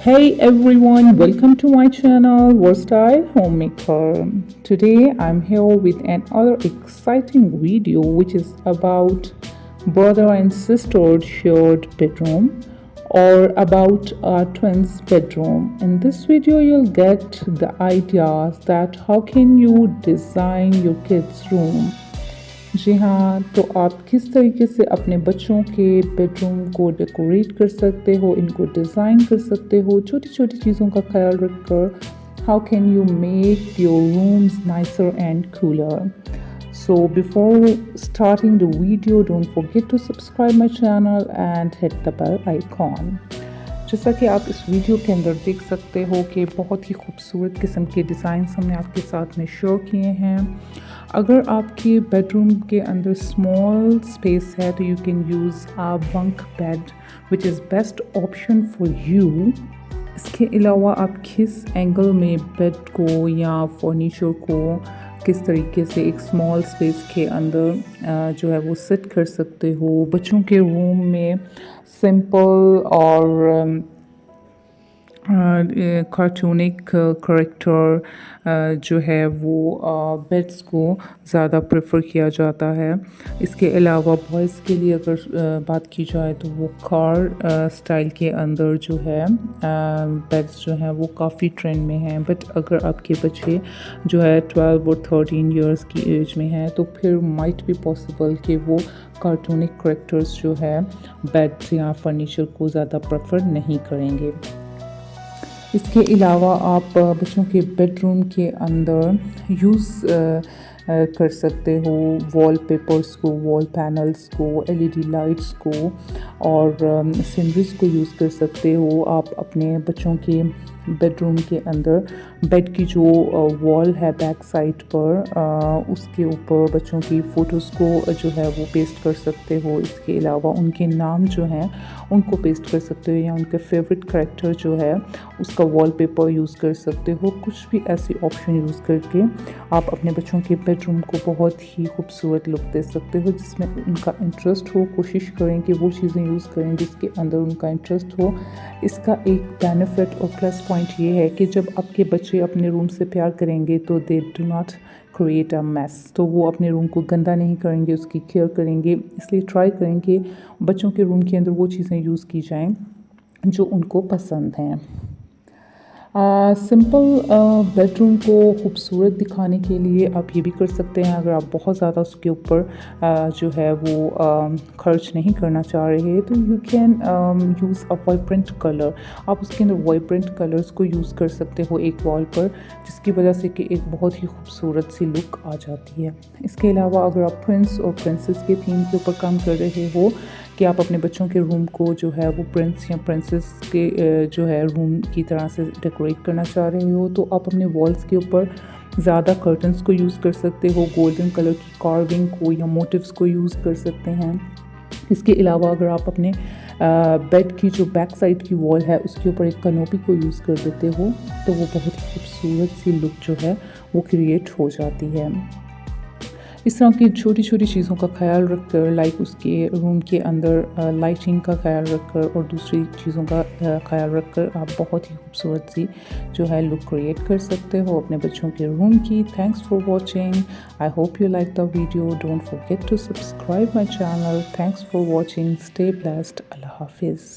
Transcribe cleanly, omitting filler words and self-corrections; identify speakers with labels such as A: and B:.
A: Hey everyone, welcome to my channel Versatile Homemaker. Today I'm here with another exciting video which is about brother and sister shared bedroom or about a twins bedroom. In this video you'll get the ideas that how can you design your kids room. जी हाँ, तो आप किस तरीके से अपने बच्चों के bedroom को डेकोरेट कर सकते हो, इनको डिज़ाइन कर सकते हो, छोटी छोटी चीज़ों का ख्याल रखकर how can you make your rooms nicer and cooler. So before starting the video, don't forget to subscribe my channel and hit the bell icon. जैसा कि आप इस वीडियो के अंदर देख सकते हो कि बहुत ही खूबसूरत किस्म के डिज़ाइंस हमने आपके साथ में शेयर किए हैं. अगर आपके बेडरूम के अंदर स्मॉल स्पेस है तो you can use a bunk bed which is best option for you. इसके अलावा आप किस एंगल में बेड को या फर्नीचर को किस तरीके से एक स्मॉल स्पेस के अंदर जो है वो सेट कर सकते हो. बच्चों के रूम में सिंपल और कार्टूनिक करेक्टर जो है वो बेड्स को ज़्यादा प्रेफर किया जाता है. इसके अलावा बॉयज़ के लिए अगर बात की जाए तो वो कार स्टाइल के अंदर जो है बेड्स जो हैं वो काफ़ी ट्रेंड में हैं. बट अगर आपके बच्चे जो है 12 और 13 इयर्स की एज में हैं तो फिर माइट भी पॉसिबल कि वो कार्टूनिक करेक्टर्स जो है बेड या फर्नीचर को ज़्यादा प्रेफर नहीं करेंगे. इसके अलावा आप बच्चों के बेडरूम के अंदर यूज़ कर सकते हो वॉलपेपर्स को, वॉल पैनल्स को, एलईडी लाइट्स को और सीनरीज को यूज़ कर सकते हो. आप अपने बच्चों के बेडरूम के अंदर बेड की जो वॉल है बैक साइड पर उसके ऊपर बच्चों की फ़ोटोज़ को जो है वो पेस्ट कर सकते हो. इसके अलावा उनके नाम जो हैं उनको पेस्ट कर सकते हो या उनके फेवरेट करैक्टर जो है उसका वॉलपेपर यूज़ कर सकते हो. कुछ भी ऐसी ऑप्शन यूज़ करके आप अपने बच्चों के बेडरूम को बहुत ही खूबसूरत लुक दे सकते हो जिसमें उनका इंटरेस्ट हो. कोशिश करें कि वो चीज़ें यूज़ करें जिसके अंदर उनका इंटरेस्ट हो. इसका एक बेनिफिट और प्लस पॉइंट ये है कि जब आपके बच्चे अपने रूम से प्यार करेंगे तो they do not create a mess. तो वो अपने रूम को गंदा नहीं करेंगे, उसकी केयर करेंगे. इसलिए ट्राई करें कि बच्चों के रूम के अंदर वो चीज़ें यूज़ की जाएं जो उनको पसंद हैं. सिंपल बेडरूम को खूबसूरत दिखाने के लिए आप ये भी कर सकते हैं. अगर आप बहुत ज़्यादा उसके ऊपर जो है वो खर्च नहीं करना चाह रहे तो you can use a vibrant colour. आप उसके अंदर वाइब्रेंट कलर्स को यूज़ कर सकते हो एक वॉल पर जिसकी वजह से कि एक बहुत ही खूबसूरत सी लुक आ जाती है. इसके अलावा अगर आप प्रिंस और प्रिंसेस के थीम के ऊपर काम कर रहे हो कि आप अपने बच्चों के रूम को जो है वो प्रिंस या प्रिंसेस के जो है रूम की तरह से डेकोरेट करना चाह रहे हो तो आप अपने वॉल्स के ऊपर ज़्यादा कर्टन्स को यूज़ कर सकते हो. गोल्डन कलर की कार्विंग को या मोटिव्स को यूज़ कर सकते हैं. इसके अलावा अगर आप अपने बेड की जो बैक साइड की वॉल है उसके ऊपर एक कनोपी को यूज़ कर देते हो तो वो बहुत ही खूबसूरत सी लुक जो है वो क्रिएट हो जाती है. इस तरह की छोटी छोटी चीज़ों का ख्याल रखकर लाइक उसके रूम के अंदर लाइटिंग का ख्याल रखकर और दूसरी चीज़ों का ख्याल रखकर आप बहुत ही खूबसूरत सी जो है लुक क्रिएट कर सकते हो अपने बच्चों के रूम की. Thanks for watching. I hope you like the video. Don't forget to subscribe my channel. Thanks for watching. Stay blessed. अल्लाह हाफिज़.